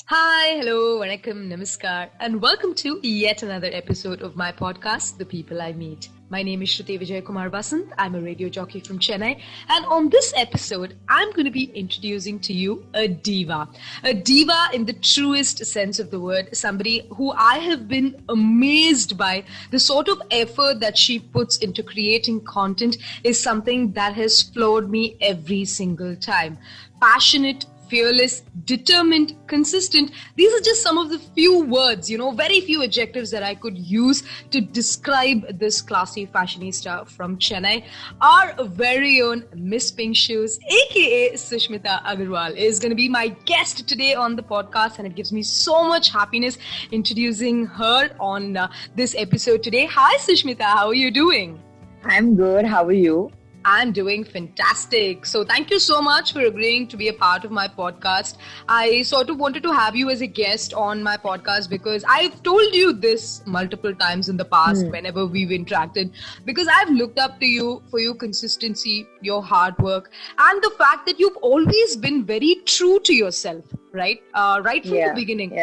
Hi, hello, vanakkam, namaskar, and welcome to yet another episode of my podcast, The People I Meet. My name is Shruti Vijay Kumar Basant. I'm a radio jockey from Chennai, and on this episode, I'm going to be introducing to you a diva. A diva in the truest sense of the word, somebody who I have been amazed by. The sort of effort that she puts into creating content is something that has floored me every single time. Passionate, fearless, determined, consistent. These are just some of the few words, very few adjectives that I could use to describe this classy fashionista from Chennai. Our very own MissPinkshoes, a.k.a. Sushmita Agarwal, is going to be my guest today on the podcast, and it gives me so much happiness introducing her on this episode today. Hi Sushmita, how are you doing? I'm good. How are you? I'm doing fantastic. So thank you so much for agreeing to be a part of my podcast. I sort of wanted to have you as a guest on my podcast because I've told you this multiple times in the past whenever we've interacted, because I've looked up to you for your consistency, your hard work, and the fact that you've always been very true to yourself. Right from the beginning.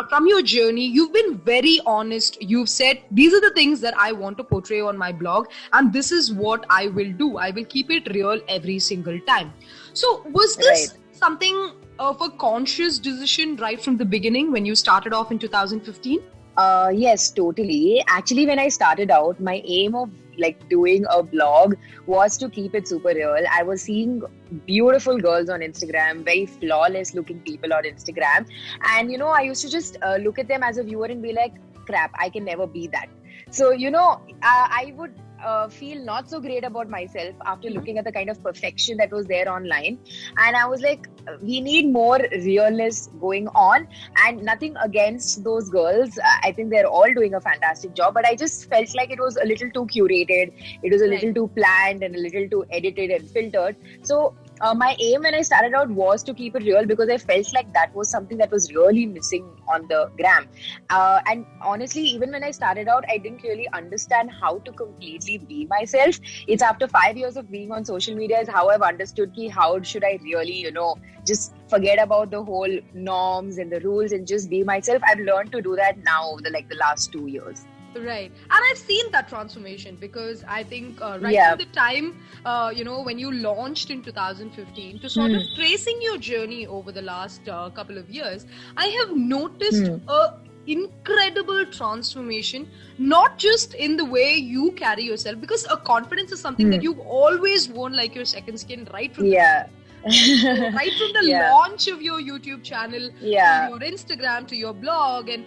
From your journey, you've been very honest. You've said, these are the things that I want to portray on my blog, and this is what I will do. I will keep it real every single time. So was this something of a conscious decision right from the beginning when you started off in 2015? Yes, totally. Actually, when I started out, my aim of doing a blog was to keep it super real. I was seeing beautiful girls on Instagram, very flawless looking people on Instagram. And, I used to just look at them as a viewer and be like, crap, I can never be that. So, I would feel not so great about myself after looking at the kind of perfection that was there online. And I was like, we need more realness going on, and nothing against those girls. I think they're all doing a fantastic job, but I just felt like it was a little too curated. It was a little too planned and a little too edited and filtered. So my aim when I started out was to keep it real, because I felt like that was something that was really missing on the gram. And honestly, even when I started out, I didn't really understand how to completely be myself. It's after 5 years of being on social media is how I've understood how should I really, just forget about the whole norms and the rules and just be myself. I've learned to do that now over the last 2 years. Right. And I've seen that transformation, because I think from the time, when you launched in 2015 to sort of tracing your journey over the last couple of years, I have noticed a incredible transformation, not just in the way you carry yourself, because a confidence is something that you've always worn like your second skin right from right from the launch of your YouTube channel, to your Instagram, to your blog, and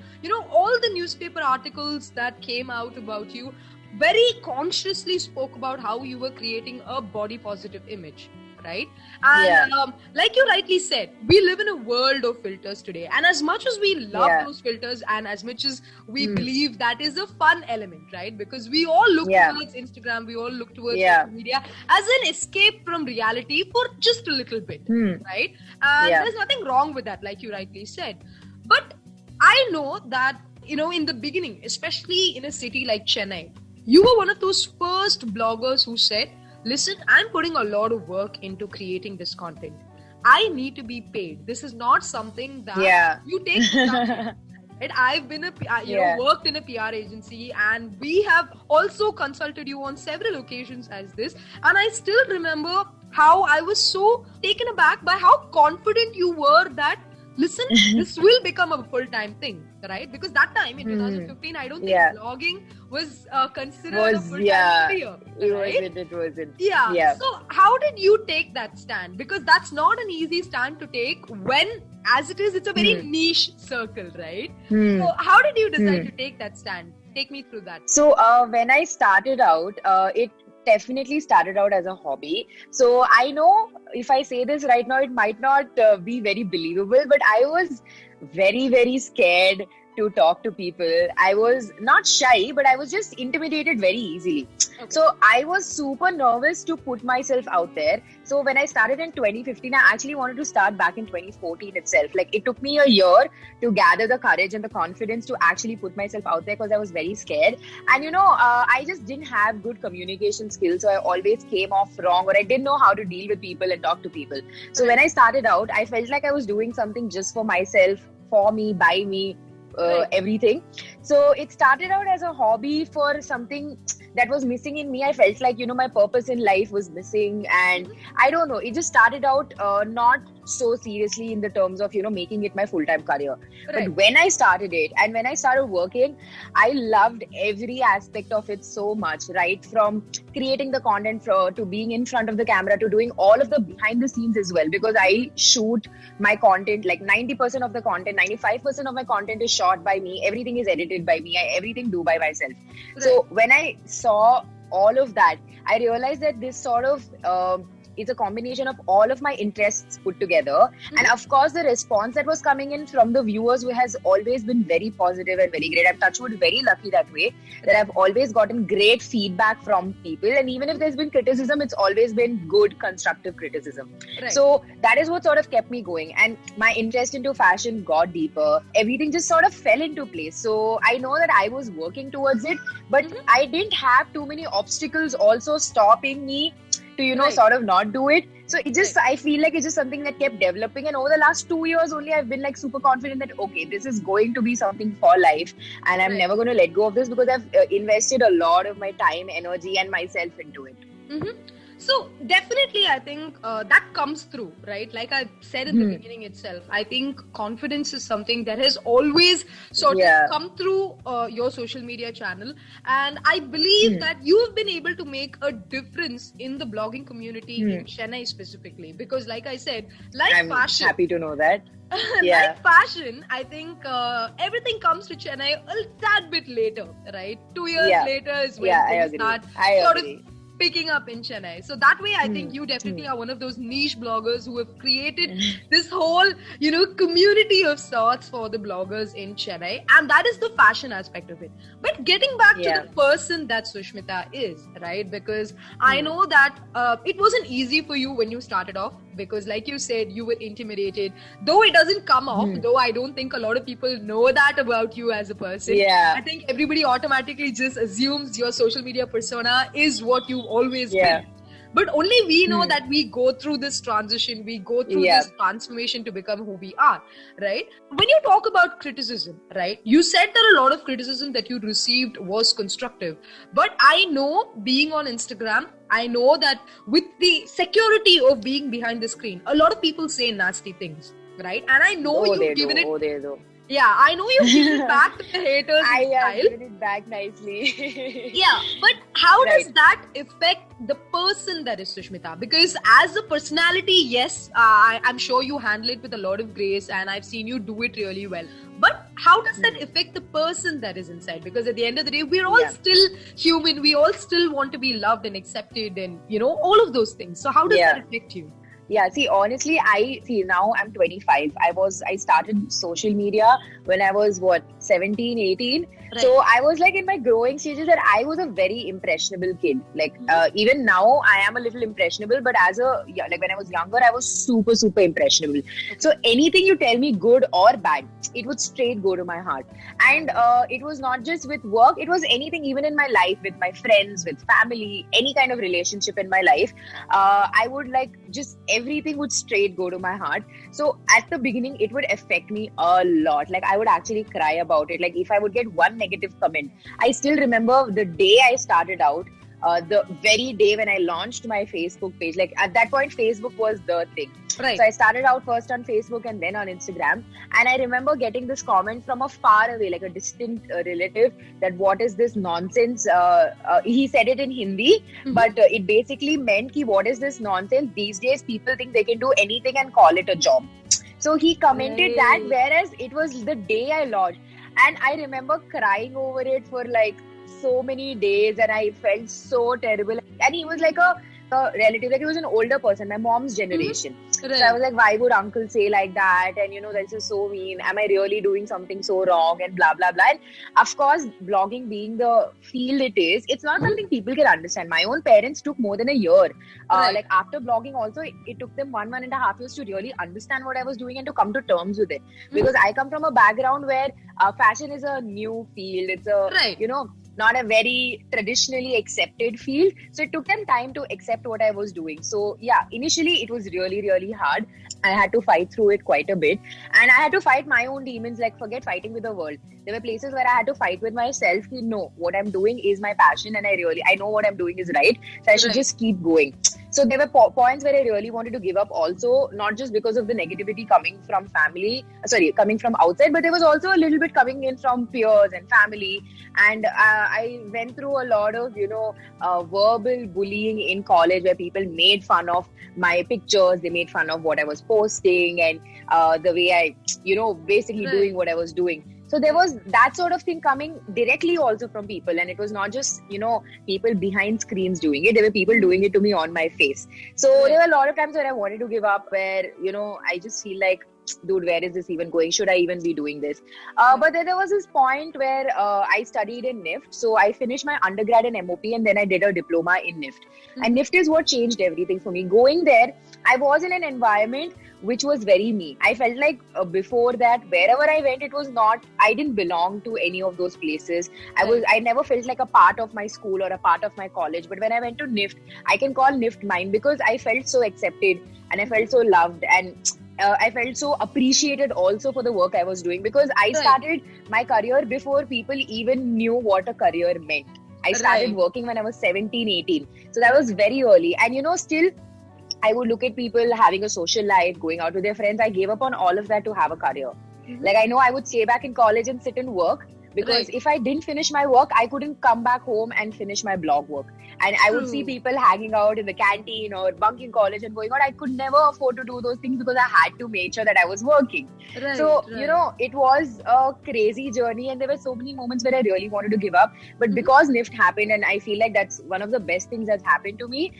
all the newspaper articles that came out about you very consciously spoke about how you were creating a body positive image, right? And like you rightly said, we live in a world of filters today, and as much as we love those filters, and as much as we believe that is a fun element, right? Because we all look towards Instagram, we all look towards social media as an escape from reality for just a little bit, right? And there's nothing wrong with that, like you rightly said. But I know that, in the beginning, especially in a city like Chennai, you were one of those first bloggers who said, listen, I'm putting a lot of work into creating this content. I need to be paid. This is not something that you take for granted. Right? I've been worked in a PR agency, and we have also consulted you on several occasions as this. And I still remember how I was so taken aback by how confident you were that, listen, this will become a full-time thing, right? Because that time in 2015, I don't think blogging was considered a full-time career. It wasn't. Yeah. So how did you take that stand? Because that's not an easy stand to take when, as it is, it's a very niche circle, right? So how did you decide to take that stand? Take me through that. So when I started out, it definitely started out as a hobby. So I know if I say this right now, it might not be very believable, but I was very, very scared to talk to people. I was not shy, but I was just intimidated very easily. Okay. So I was super nervous to put myself out there. So when I started in 2015, I actually wanted to start back in 2014 itself. Like, it took me a year to gather the courage and the confidence to actually put myself out there because I was very scared. And I just didn't have good communication skills. So I always came off wrong, or I didn't know how to deal with people and talk to people. So when I started out, I felt like I was doing something just for myself, for me, by me, everything. So it started out as a hobby for something that was missing in me. I felt like, my purpose in life was missing, and I don't know, it just started out not so seriously in the terms of, making it my full-time career. Right. But when I started it and when I started working, I loved every aspect of it so much, right? From creating the content to being in front of the camera to doing all of the behind the scenes as well, because I shoot my content, like 90% of the content, 95% of my content is shot by me. Everything is edited by me. Everything do by myself. Right. So when I saw all of that, I realized that this sort of it's a combination of all of my interests put together. Mm-hmm. And of course, the response that was coming in from the viewers has always been very positive and very great. I'm touchwood very lucky that way, that I've always gotten great feedback from people. And even if there's been criticism, it's always been good, constructive criticism. Right. So that is what sort of kept me going. And my interest into fashion got deeper. Everything just sort of fell into place. So I know that I was working towards it, but I didn't have too many obstacles also stopping me to, sort of not do it. So it just, I feel like it's just something that kept developing. And over the last 2 years only, I've been like super confident that, okay, this is going to be something for life. And I'm never going to let go of this, because I've invested a lot of my time, energy and myself into it. Mm-hmm. So definitely, I think that comes through, right? Like I said in the beginning itself, I think confidence is something that has always sort of come through your social media channel. And I believe that you've been able to make a difference in the blogging community in Chennai specifically. Because like I said, I'm fashion... happy to know that. Like fashion, I think everything comes to Chennai a tad bit later, right? 2 years later is when things start sort of picking up in Chennai. So that way, I think you definitely are one of those niche bloggers who have created this whole, community of sorts for the bloggers in Chennai. And that is the fashion aspect of it. But getting back to the person that Sushmita is, right? Because I know that it wasn't easy for you when you started off, because like you said, you were intimidated. Though it doesn't come off, though I don't think a lot of people know that about you as a person. Yeah. I think everybody automatically just assumes your social media persona is what you've always been. But only we know that we go through this transition, we go through this transformation to become who we are, right? When you talk about criticism, right, you said that a lot of criticism that you received was constructive. But I know, being on Instagram, I know that with the security of being behind the screen, a lot of people say nasty things, right? And I know you've given it... Yeah, I know you've given it back to the haters. I have given it back nicely. Yeah, but how does that affect the person that is Sushmita? Because as a personality, yes, I'm sure you handle it with a lot of grace, and I've seen you do it really well. But how does that affect the person that is inside? Because at the end of the day, we're all still human. We all still want to be loved and accepted and, all of those things. So how does that affect you? Yeah, see, honestly, now I'm 25. I started social media when I was 17, 18. Right. So I was like in my growing stages that I was a very impressionable kid. Like even now I am a little impressionable, but when I was younger, I was super, super impressionable. So anything you tell me, good or bad, it would straight go to my heart. And it was not just with work, it was anything, even in my life, with my friends, with family, any kind of relationship in my life. I would just everything would straight go to my heart. So at the beginning, it would affect me a lot. Like I would actually cry about it. Like if I would get one negative comment, I still remember the day I started out, the very day when I launched my Facebook page. Like at that point, Facebook was the thing. Right. So I started out first on Facebook and then on Instagram. And I remember getting this comment from a far away, like a distant relative, that what is this nonsense? He said it in Hindi, but it basically meant ki what is this nonsense? These days, people think they can do anything and call it a job. So he commented that, whereas it was the day I launched. And I remember crying over it for so many days, and I felt so terrible. And he was like a relative, like he was an older person, my mom's generation. Right. So I was like, why would uncle say like that? And this is so mean. Am I really doing something so wrong? And blah, blah, blah. And of course, blogging being the field it is, it's not something people can understand. My own parents took more than a year. Right. After blogging also, it took them 1.5 years to really understand what I was doing and to come to terms with it. Because I come from a background where fashion is a new field. It's a, not a very traditionally accepted field. So it took them time to accept what I was doing. So yeah, initially it was really, really hard. I had to fight through it quite a bit. And I had to fight my own demons, like forget fighting with the world. There were places where I had to fight with myself. No, what I'm doing is my passion and I know what I'm doing is right. So I should just keep going. So there were points where I really wanted to give up also, not just because of the negativity coming from coming from outside, but there was also a little bit coming in from peers and family. And I went through a lot of, verbal bullying in college where people made fun of my pictures, they made fun of what I was posting and the way I, basically doing what I was doing. So there was that sort of thing coming directly also from people. And it was not just, people behind screens doing it. There were people doing it to me on my face. So there were a lot of times where I wanted to give up, where, I just feel like, dude, where is this even going? Should I even be doing this? But then there was this point where I studied in NIFT. So I finished my undergrad in MOP and then I did a diploma in NIFT. And NIFT is what changed everything for me. Going there, I was in an environment which was very me. I felt like before that, wherever I went, I didn't belong to any of those places. I never felt like a part of my school or a part of my college. But when I went to NIFT, I can call NIFT mine because I felt so accepted and I felt so loved and I felt so appreciated also for the work I was doing, because I started my career before people even knew what a career meant. I started working when I was 17, 18. So that was very early. And still I would look at people having a social life, going out with their friends. I gave up on all of that to have a career. Like I know I would stay back in college and sit and work, because if I didn't finish my work, I couldn't come back home and finish my blog work. And I would see people hanging out in the canteen or bunking college and going out. I could never afford to do those things because I had to make sure that I was working. It was a crazy journey and there were so many moments where I really wanted to give up. But because NIFT happened, and I feel like that's one of the best things that's happened to me,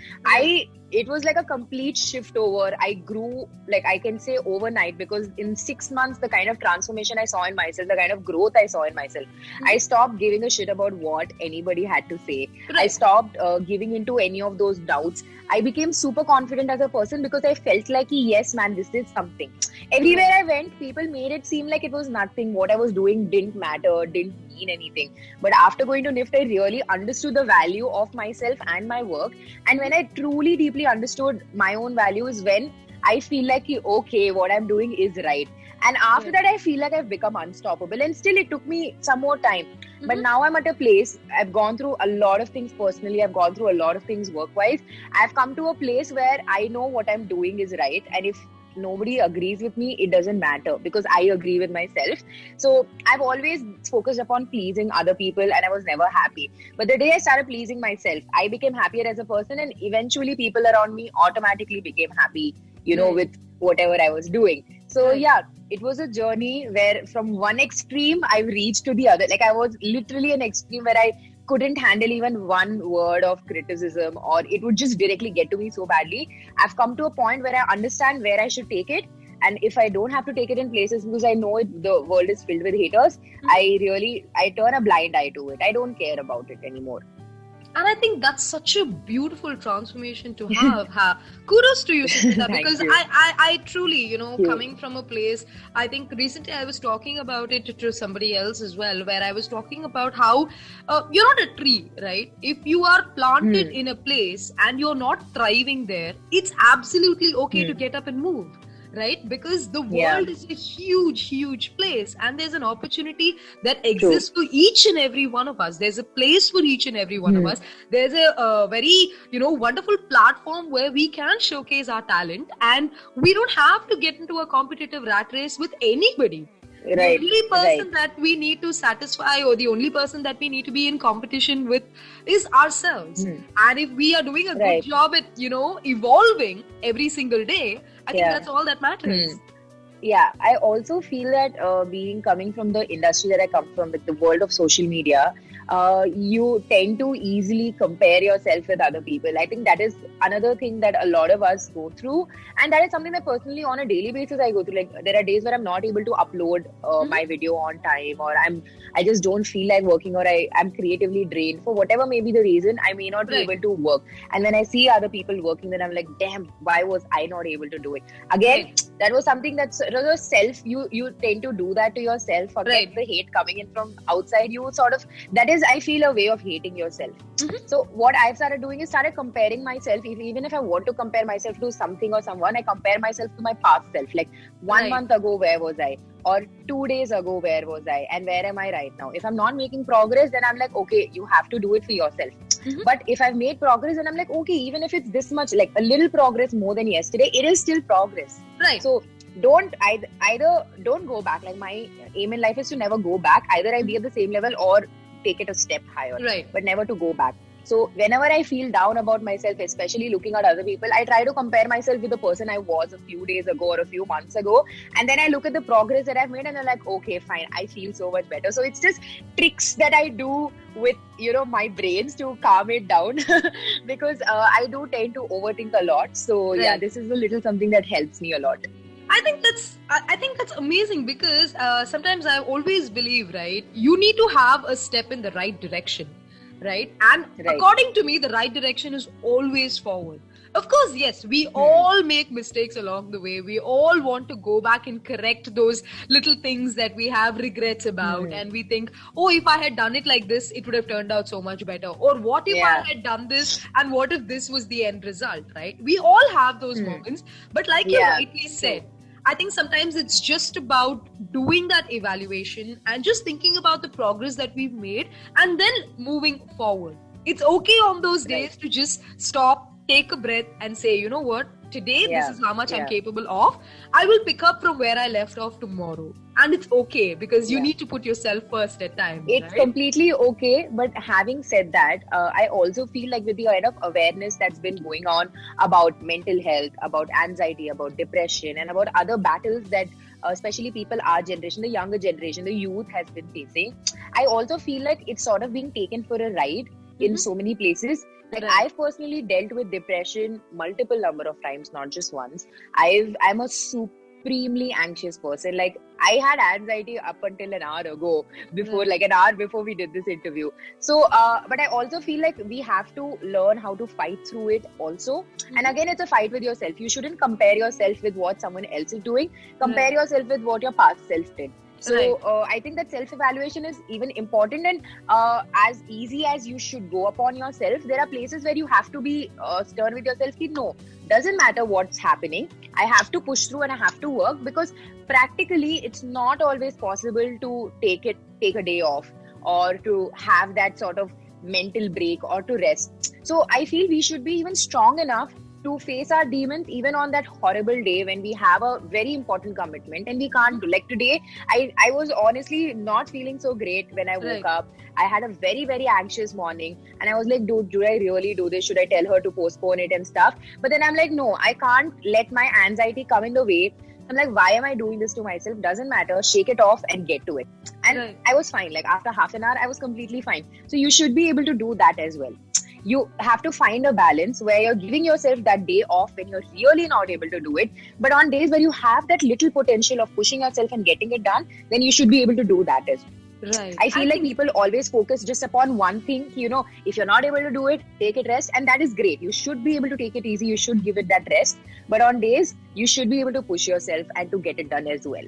it was like a complete shift over. I grew, like I can say overnight, because in 6 months, the kind of transformation I saw in myself, the kind of growth I saw in myself, I stopped giving a shit about what anybody had to say. I stopped giving into any of those doubts. I became super confident as a person because I felt like, yes, man, this is something. Everywhere I went, people made it seem like it was nothing. What I was doing didn't matter, didn't mean anything. But after going to NIFT, I really understood the value of myself and my work. And when I truly, deeply understood my own value is when I feel like, okay, what I'm doing is right. And after that, I feel like I've become unstoppable. And still, it took me some more time. But now I'm at a place, I've gone through a lot of things personally. I've gone through a lot of things work-wise. I've come to a place where I know what I'm doing is right. And if nobody agrees with me, it doesn't matter, because I agree with myself. So I've always focused upon pleasing other people and I was never happy. But the day I started pleasing myself, I became happier as a person, and eventually people around me automatically became happy, with whatever I was doing. So it was a journey where from one extreme I've reached to the other. Like I was literally an extreme where I couldn't handle even one word of criticism, or it would just directly get to me so badly. I've come to a point where I understand where I should take it. And if I don't have to take it in places because I know the world is filled with haters, I turn a blind eye to it. I don't care about it anymore. And I think that's such a beautiful transformation to have. Kudos to you, Sushmita, because I truly, coming from a place, I think recently I was talking about it to somebody else as well, where I was talking about how you're not a tree, right? If you are planted in a place and you're not thriving there, it's absolutely okay to get up and move. Right? Because the world is a huge, huge place, and there's an opportunity that exists for each and every one of us. There's a place for each and every one of us. There's a very, wonderful platform where we can showcase our talent, and we don't have to get into a competitive rat race with anybody. The only person that we need to satisfy, or the only person that we need to be in competition with, is ourselves. And if we are doing a good job at, evolving every single day, I think that's all that matters. Yeah, I also feel that coming from the industry that I come from, with the world of social media, you tend to easily compare yourself with other people. I think that is another thing that a lot of us go through, and that is something that personally on a daily basis I go through. Like there are days where I'm not able to upload my video on time, or I just don't feel like working, or I'm creatively drained for whatever may be the reason. I may not be able to work, and when I see other people working, then I'm like, damn, why was I not able to do it? Again, That was something that's self, you tend to do that to yourself, forget the hate coming in from outside. You sort of, that is, I feel, a way of hating yourself. So what I've started doing is started comparing myself. Even if I want to compare myself to something or someone, I compare myself to my past self. Like 1 month ago, where was I? Or 2 days ago, where was I? And where am I right now? If I'm not making progress, then I'm like, okay, you have to do it for yourself. But if I've made progress, then I'm like, okay, even if it's this much, like a little progress more than yesterday, it is still progress. Right. So don't either don't go back. Like my aim in life is to never go back. Either I be at the same level or take it a step higher. Right. But never to go back. So whenever I feel down about myself, especially looking at other people, I try to compare myself with the person I was a few days ago or a few months ago. And then I look at the progress that I've made and I'm like, okay, fine, I feel so much better. So it's just tricks that I do with, my brains to calm it down because I do tend to overthink a lot. So yeah, this is a little something that helps me a lot. I think that's amazing because sometimes I always believe, right, you need to have a step in the right direction. Right? And according to me, the right direction is always forward. Of course, yes, we all make mistakes along the way. We all want to go back and correct those little things that we have regrets about. And we think, oh, if I had done it like this, it would have turned out so much better. Or what if I had done this and what if this was the end result, right? We all have those moments. But like you rightly said, I think sometimes it's just about doing that evaluation and just thinking about the progress that we've made and then moving forward. It's okay on those days to just stop, take a breath and say, you know what, today this is how much I'm capable of. I will pick up from where I left off tomorrow. And it's okay because you need to put yourself first at times. It's completely okay. But having said that, I also feel like with the kind of awareness that's been going on about mental health, about anxiety, about depression, and about other battles that especially people our generation, the younger generation, the youth has been facing, I also feel like it's sort of being taken for a ride in so many places. Like I've personally dealt with depression multiple number of times, not just once. I'm a supremely anxious person. Like I had anxiety up until an hour ago, before like an hour before we did this interview. So, but I also feel like we have to learn how to fight through it also. And again, it's a fight with yourself. You shouldn't compare yourself with what someone else is doing. Compare yourself with what your past self did. So I think that self-evaluation is even important, and as easy as you should go upon yourself, there are places where you have to be stern with yourself. No, doesn't matter what's happening. I have to push through and I have to work, because practically it's not always possible to take a day off or to have that sort of mental break or to rest. So I feel we should be even strong enough to face our demons even on that horrible day when we have a very important commitment and we can't do. Like today, I was honestly not feeling so great when I woke up. I had a very, very anxious morning and I was like, dude, do I really do this? Should I tell her to postpone it and stuff? But then I'm like, no, I can't let my anxiety come in the way. I'm like, why am I doing this to myself? Doesn't matter. Shake it off and get to it. And I was fine. Like after half an hour, I was completely fine. So you should be able to do that as well. You have to find a balance where you're giving yourself that day off when you're really not able to do it. But on days where you have that little potential of pushing yourself and getting it done, then you should be able to do that as well. Right. I feel like people always focus just upon one thing. If you're not able to do it, take it rest. And that is great. You should be able to take it easy. You should give it that rest. But on days, you should be able to push yourself and to get it done as well.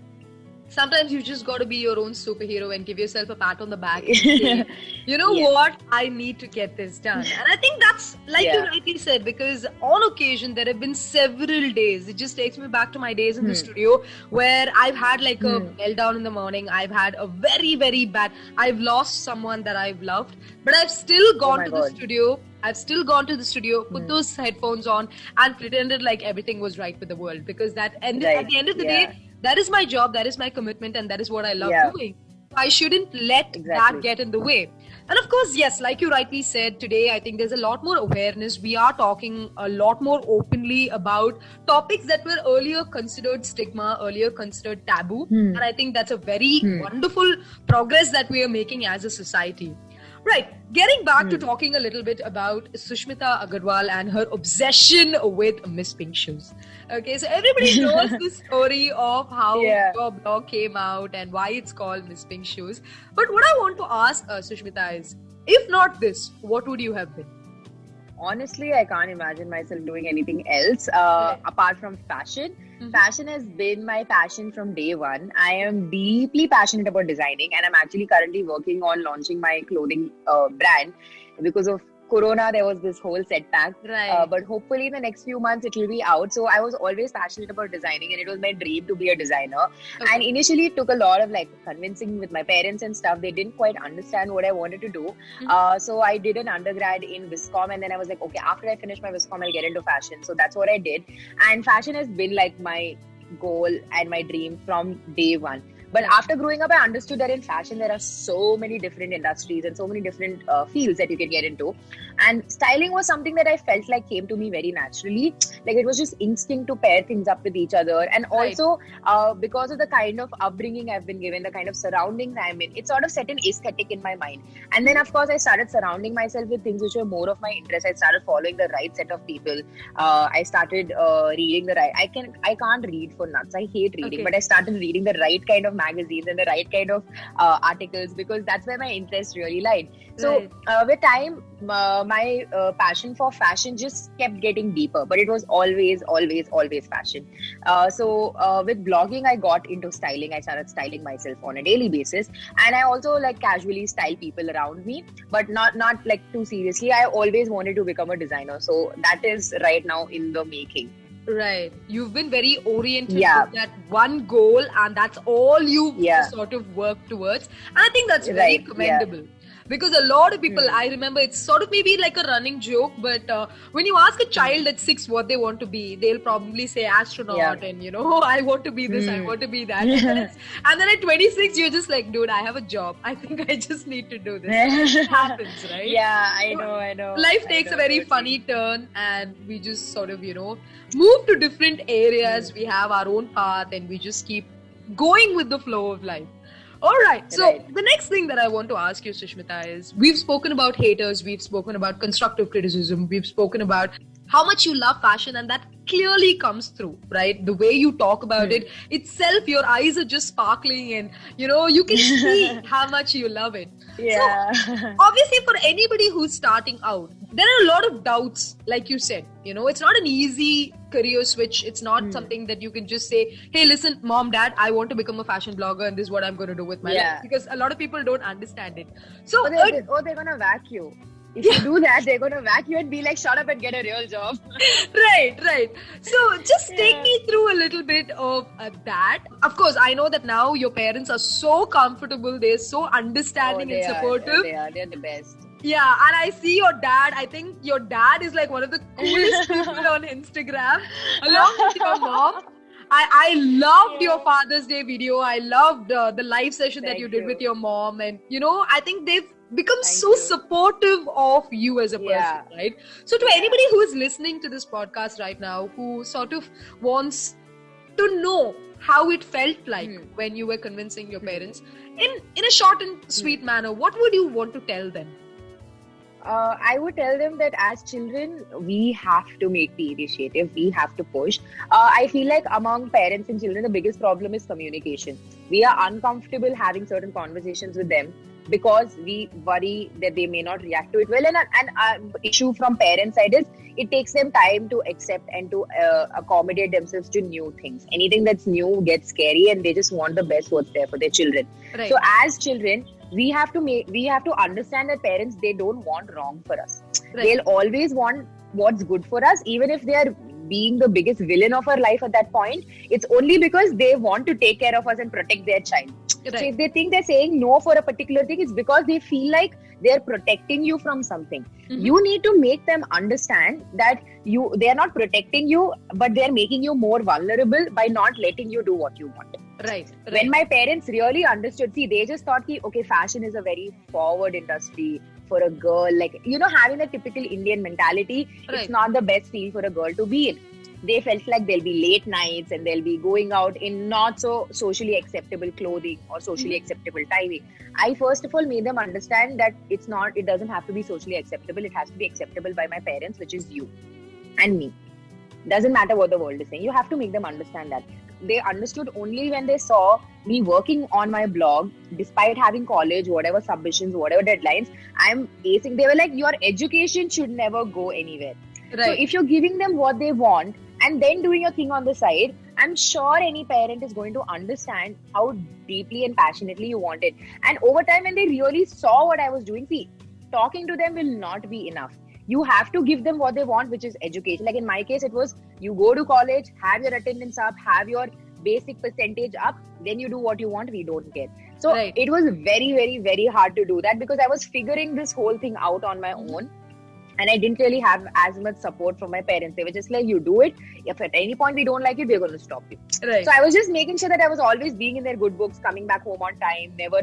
Sometimes you just got to be your own superhero and give yourself a pat on the back and say, you know what, I need to get this done. And I think that's like you rightly said, because on occasion there have been several days. It just takes me back to my days in the studio where I've had like a meltdown in the morning. I've had a very, very bad, I've lost someone that I've loved, but I've still gone to the studio. I've still gone to the studio, put those headphones on and pretended like everything was right with the world, because at the end of the day, that is my job, that is my commitment, and that is what I love doing. I shouldn't let that get in the way. And of course, yes, like you rightly said, today I think there's a lot more awareness. We are talking a lot more openly about topics that were earlier considered stigma, earlier considered taboo. And I think that's a very wonderful progress that we are making as a society. Right, getting back to talking a little bit about Sushmita Agarwal and her obsession with MissPinkshoes. Okay, so everybody knows the story of how your blog came out and why it's called MissPinkshoes. But what I want to ask Sushmita is, if not this, what would you have been? Honestly, I can't imagine myself doing anything else apart from fashion. Fashion has been my passion from day one. I am deeply passionate about designing, and I'm actually currently working on launching my clothing brand. Because of Corona, there was this whole setback. Right. But hopefully in the next few months it will be out. So I was always passionate about designing, and it was my dream to be a designer. Okay. And initially it took a lot of convincing with my parents and stuff. They didn't quite understand what I wanted to do. So I did an undergrad in Viscom, and then I was like, okay, after I finish my Viscom, I'll get into fashion. So that's what I did. And fashion has been my goal and my dream from day one. But after growing up, I understood that in fashion, there are so many different industries and so many different fields that you can get into. And styling was something that I felt like came to me very naturally. It was just instinct to pair things up with each other. And also, because of the kind of upbringing I've been given, the kind of surroundings I'm in, it sort of set an aesthetic in my mind. And then, of course, I started surrounding myself with things which were more of my interest. I started following the right set of people. I started reading the right... I can't read for nuts. I hate reading. But I started reading the right kind of magazines and the right kind of articles, because that's where my interest really lied. So with time, my passion for fashion just kept getting deeper, but it was always fashion. So with blogging, I got into styling. I started styling myself on a daily basis, and I also casually style people around me, but not too seriously. I always wanted to become a designer, so that is right now in the making. Right. You've been very oriented to that one goal, and that's all you sort of work towards. And I think that's very commendable. Because a lot of people, I remember it's sort of maybe like a running joke, but when you ask a child at 6 what they want to be, they'll probably say astronaut and, I want to be this, I want to be that. And then at 26, you're just like, dude, I have a job. I think I just need to do this. It happens, right? Yeah, I know. Life takes a very funny turn, and we just sort of, move to different areas. We have our own path, and we just keep going with the flow of life. All right. So the next thing that I want to ask you, Sushmita, is we've spoken about haters, we've spoken about constructive criticism, we've spoken about how much you love fashion, and that clearly comes through, right? The way you talk about it itself, your eyes are just sparkling, and you can see how much you love it. Yeah. So obviously, for anybody who's starting out, there are a lot of doubts, like you said. It's not an easy career switch. It's not something that you can just say, hey, listen, mom, dad, I want to become a fashion blogger, and this is what I'm going to do with my life. Because a lot of people don't understand it. So they're going to whack you. If you do that, they're going to whack you and be like, shut up and get a real job. Right. So just take me through a little bit of that. Of course, I know that now your parents are so comfortable. They're so understanding and supportive. They're the best. Yeah, and I see your dad. I think your dad is one of the coolest people on Instagram, along with your mom. I loved your Father's Day video. I loved the live session that you did with your mom. And, I think they've become supportive of you as a person, right? So to anybody who is listening to this podcast right now, who sort of wants to know how it felt like when you were convincing your parents, in a short and sweet manner, what would you want to tell them? I would tell them that as children, we have to make the initiative. We have to push. I feel like among parents and children, the biggest problem is communication. We are uncomfortable having certain conversations with them because we worry that they may not react to it well. And issue from parents' side is it takes them time to accept and to accommodate themselves to new things. Anything that's new gets scary, and they just want the best what's there for their children. Right. So as children, we have to understand that parents, they don't want wrong for us. Right. They'll always want what's good for us, even if they are being the biggest villain of our life at that point. It's only because they want to take care of us and protect their child. Right. So if they think they're saying no for a particular thing, it's because they feel like they're protecting you from something. You need to make them understand that they're not protecting you, but they're making you more vulnerable by not letting you do what you want. Right. When my parents really understood, they just thought, okay, fashion is a very forward industry for a girl. Having the typical Indian mentality, it's not the best field for a girl to be in. They felt like there'll be late nights and they'll be going out in not so socially acceptable clothing or socially acceptable timing. I first of all made them understand that it doesn't have to be socially acceptable. It has to be acceptable by my parents, which is you and me. Doesn't matter what the world is saying. You have to make them understand that. They understood only when they saw me working on my blog, despite having college, whatever submissions, whatever deadlines, I'm acing. They were like, your education should never go anywhere. Right. So if you're giving them what they want and then doing your thing on the side, I'm sure any parent is going to understand how deeply and passionately you want it. And over time, when they really saw what I was doing, see, talking to them will not be enough. You have to give them what they want, which is education. Like in my case, it was you go to college, have your attendance up, have your basic percentage up, then you do what you want, we don't care. So it was very, very, very hard to do that because I was figuring this whole thing out on my own. And I didn't really have as much support from my parents. They were just like, you do it. If at any point we don't like it, we're going to stop you. Right. So I was just making sure that I was always being in their good books, coming back home on time, never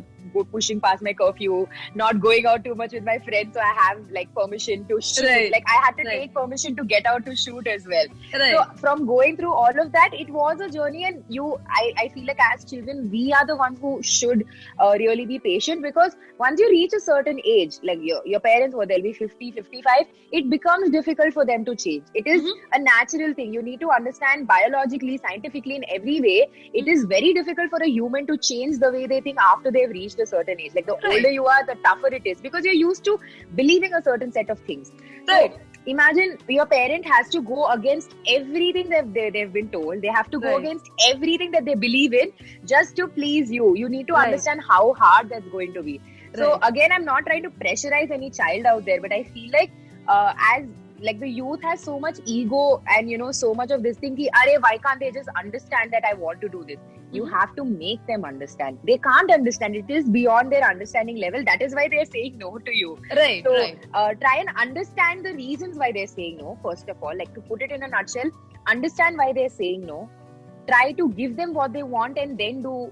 pushing past my curfew, not going out too much with my friends. So I have like permission to shoot. Right. Like I had to take permission to get out to shoot as well. Right. So from going through all of that, it was a journey. And I feel like as children, we are the ones who should really be patient, because once you reach a certain age, like your parents, they'll be 50, 55, it becomes difficult for them to change. It is a natural thing. You need to understand biologically, scientifically, in every way. It is very difficult for a human to change the way they think after they've reached a certain age. Like the older you are, the tougher it is, because you're used to believing a certain set of things. Right. So imagine your parent has to go against everything that they've been told. They have to go against everything that they believe in just to please you. You need to understand how hard that's going to be. So again, I'm not trying to pressurize any child out there, but I feel like as like the youth has so much ego and so much of this thing ki, why can't they just understand that I want to do this? You have to make them understand. They can't understand. It is beyond their understanding level. That is why they're saying no to you. Right. So try and understand the reasons why they're saying no. First of all, like to put it in a nutshell, understand why they're saying no. Try to give them what they want and then do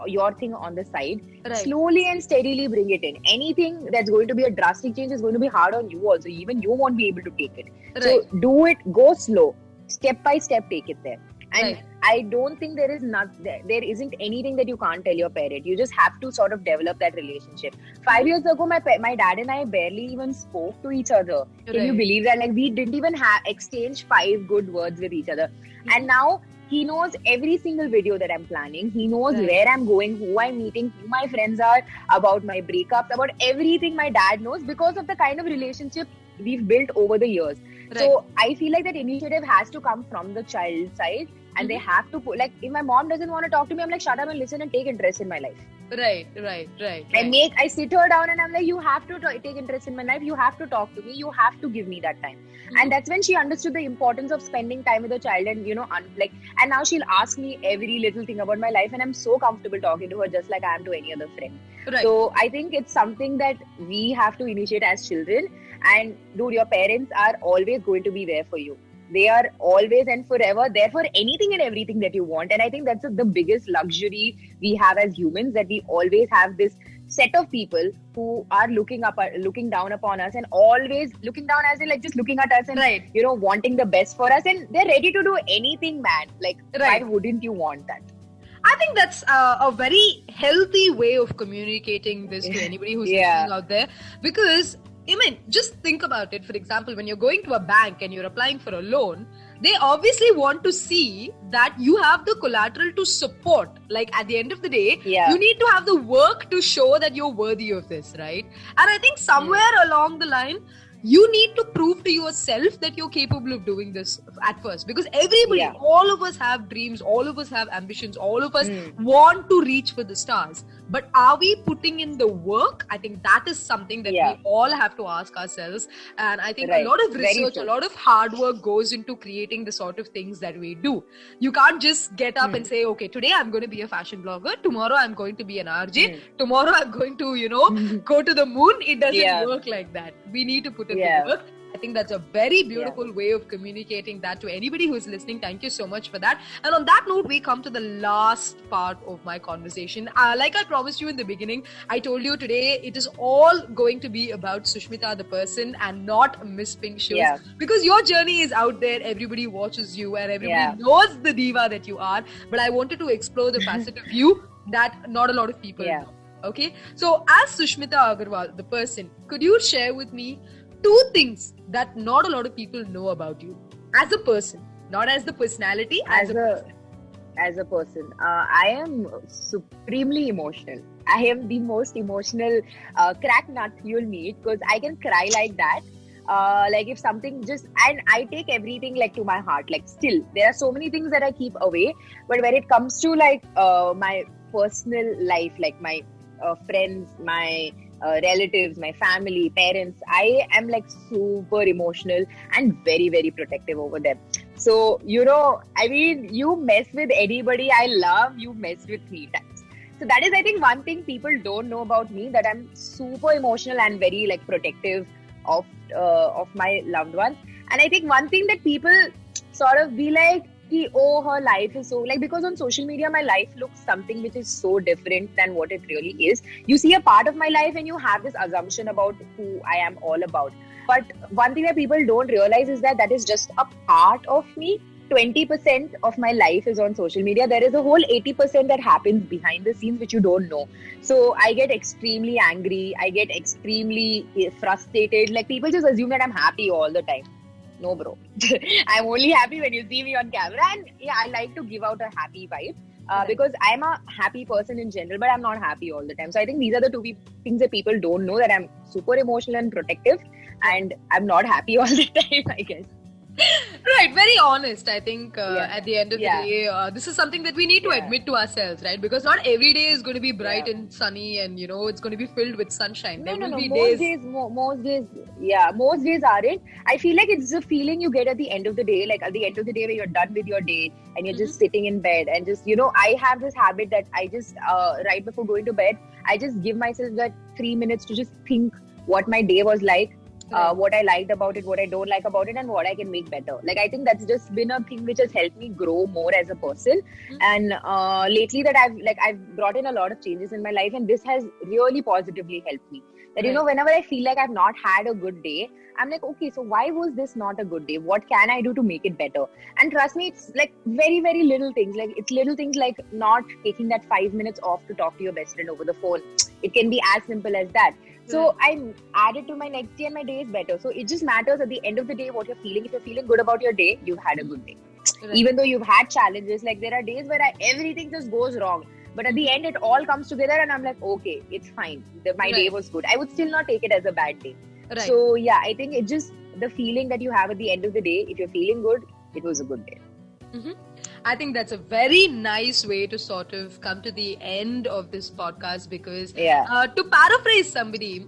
your thing on the side. Slowly and steadily bring it in. Anything that's going to be a drastic change is going to be hard on you also. Even you won't be able to take it. So do it, go slow, step by step, take it there. And I don't think there isn't anything that you can't tell your parent. You just have to sort of develop that relationship. 5 years ago, my dad and I barely even spoke to each other. Can you believe that? Like we didn't even exchange 5 good words with each other. And now he knows every single video that I'm planning. He knows where I'm going, who I'm meeting, who my friends are, about my breakups, about everything my dad knows, because of the kind of relationship we've built over the years. So I feel like that initiative has to come from the child's side, and they have to put, like, if my mom doesn't want to talk to me, I'm like, shut up and listen and take interest in my life. Right. I sit her down and I'm like, you have to take interest in my life. You have to talk to me. You have to give me that time. And that's when she understood the importance of spending time with a child and, and now she'll ask me every little thing about my life, and I'm so comfortable talking to her just like I am to any other friend. So I think it's something that we have to initiate as children. And dude, your parents are always going to be there for you. They are always and forever there for anything and everything that you want. And I think that's the biggest luxury we have as humans, that we always have this set of people who are looking down upon us, and always looking down as in like just looking at us and wanting the best for us, and they're ready to do anything, man. Like why wouldn't you want that? I think that's a very healthy way of communicating this to anybody who's listening out there, because I mean, just think about it. For example, when you're going to a bank and you're applying for a loan, they obviously want to see that you have the collateral to support. Like at the end of the day, you need to have the work to show that you're worthy of this, right? And I think somewhere along the line, you need to prove to yourself that you're capable of doing this at first, because everybody, all of us have dreams, all of us have ambitions, all of us want to reach for the stars. But are we putting in the work? I think that is something that we all have to ask ourselves. And I think a lot of research, a lot of hard work goes into creating the sort of things that we do. You can't just get up and say, okay, today I'm going to be a fashion blogger. Tomorrow I'm going to be an RJ. Tomorrow I'm going to, go to the moon. It doesn't work like that. We need to put in the work. I think that's a very beautiful way of communicating that to anybody who's listening. Thank you so much for that. And on that note, we come to the last part of my conversation. Like I promised you in the beginning, I told you today it is all going to be about Sushmita the person and not MissPinkshoes. Because your journey is out there. Everybody watches you and everybody knows the diva that you are. But I wanted to explore the facet of you that not a lot of people know. Okay, so as Sushmita Agarwal, the person, could you share with me 2 things that not a lot of people know about you as a person, not as the personality, as a person? I am supremely emotional. I am the most emotional crack nut you'll meet, because I can cry like that. Like if something just, and I take everything like to my heart. Like still, there are so many things that I keep away. But when it comes to like my personal life, like my friends, my relatives, my family, parents, I am like super emotional and very, very protective over them. So, I mean, you mess with anybody I love, you mess with me times. So that is, I think, one thing people don't know about me, that I'm super emotional and very like protective of my loved ones. And I think one thing that people sort of be like, oh, her life is so, like, because on social media my life looks something which is so different than what it really is. You see a part of my life and you have this assumption about who I am all about. But one thing that people don't realize is that is just a part of me. 20% of my life is on social media. There is a whole 80% that happens behind the scenes which you don't know. So I get extremely angry. I get extremely frustrated. Like people just assume that I'm happy all the time. No, bro. I'm only happy when you see me on camera. And yeah, I like to give out a happy vibe because I'm a happy person in general, but I'm not happy all the time. So I think these are the two things that people don't know, that I'm super emotional and protective and I'm not happy all the time, I guess. Right, very honest. I think at the end of the day, this is something that we need to admit to ourselves, right? Because not every day is going to be bright and sunny and, it's going to be filled with sunshine. There will be days. Most days aren't. I feel like it's a feeling you get at the end of the day, like at the end of the day where you're done with your day and you're just sitting in bed and just, I have this habit that I just, right before going to bed, I just give myself that 3 minutes to just think what my day was like. What I liked about it, what I don't like about it, and what I can make better. Like I think that's just been a thing which has helped me grow more as a person. And lately that I've brought in a lot of changes in my life, and this has really positively helped me. That whenever I feel like I've not had a good day, I'm like, okay, so why was this not a good day? What can I do to make it better? And trust me, it's like very, very little things. Like it's little things like not taking that 5 minutes off to talk to your best friend over the phone. It can be as simple as that. So I add it to my next day and my day is better. So it just matters at the end of the day what you're feeling. If you're feeling good about your day, you've had a good day. Right. Even though you've had challenges, like there are days where everything just goes wrong. But at the end, it all comes together and I'm like, okay, it's fine. My day was good. I would still not take it as a bad day. Right. So yeah, I think it's just the feeling that you have at the end of the day. If you're feeling good, it was a good day. Mm-hmm. I think that's a very nice way to sort of come to the end of this podcast because to paraphrase somebody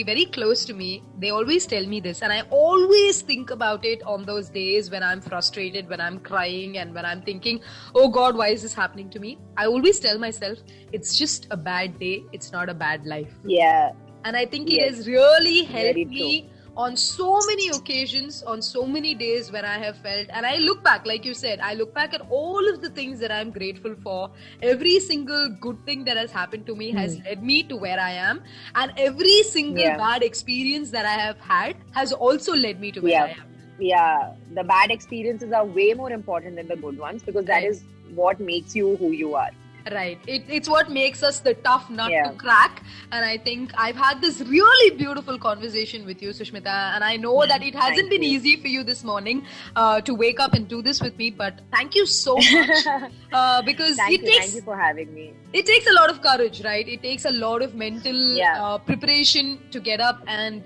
very close to me, they always tell me this and I always think about it on those days when I'm frustrated, when I'm crying and when I'm thinking, oh God, why is this happening to me? I always tell myself, it's just a bad day. It's not a bad life. Yeah. And I think it has really helped me on so many occasions, on so many days when I have felt, and I look back, like you said, I look back at all of the things that I'm grateful for. Every single good thing that has happened to me has led me to where I am. And every single bad experience that I have had has also led me to where I am. Yeah, the bad experiences are way more important than the good ones because that is what makes you who you are. Right. It's what makes us the tough nut to crack. And I think I've had this really beautiful conversation with you, Sushmita. And I know that it hasn't been easy for you this morning to wake up and do this with me. But thank you so much. Because thank you for having me. It takes a lot of courage, right? It takes a lot of mental preparation to get up and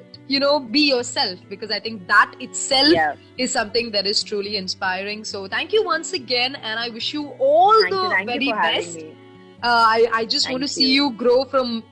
be yourself, because I think that itself is something that is truly inspiring. So thank you once again, and I wish you all the very best. I just want to see you grow from,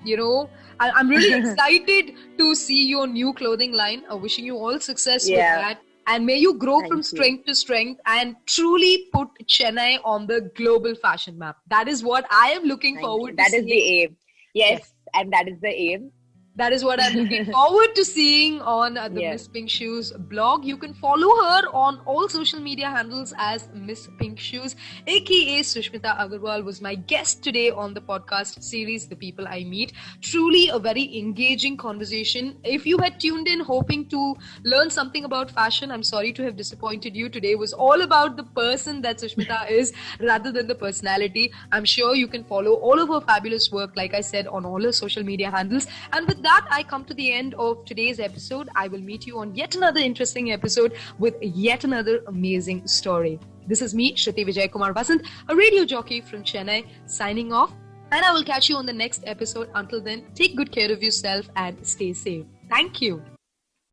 I'm really excited to see your new clothing line. Wishing you all success with that. And may you grow from strength to strength and truly put Chennai on the global fashion map. That is what I am looking forward to. That is the aim. Yes, and that is the aim. That is what I'm looking forward to seeing on the MissPinkshoes blog. You can follow her on all social media handles as MissPinkshoes, a.k.a. Sushmita Agarwal was my guest today on the podcast series, The People I Meet. Truly a very engaging conversation. If you had tuned in hoping to learn something about fashion, I'm sorry to have disappointed you. Today was all about the person that Sushmita is rather than the personality. I'm sure you can follow all of her fabulous work, like I said, on all her social media handles. And with that, I come to the end of today's episode. I will meet you on yet another interesting episode with yet another amazing story. This is me, Shruti Vijay Kumar Vasant, a radio jockey from Chennai, signing off. And I will catch you on the next episode. Until then, take good care of yourself and stay safe. Thank you.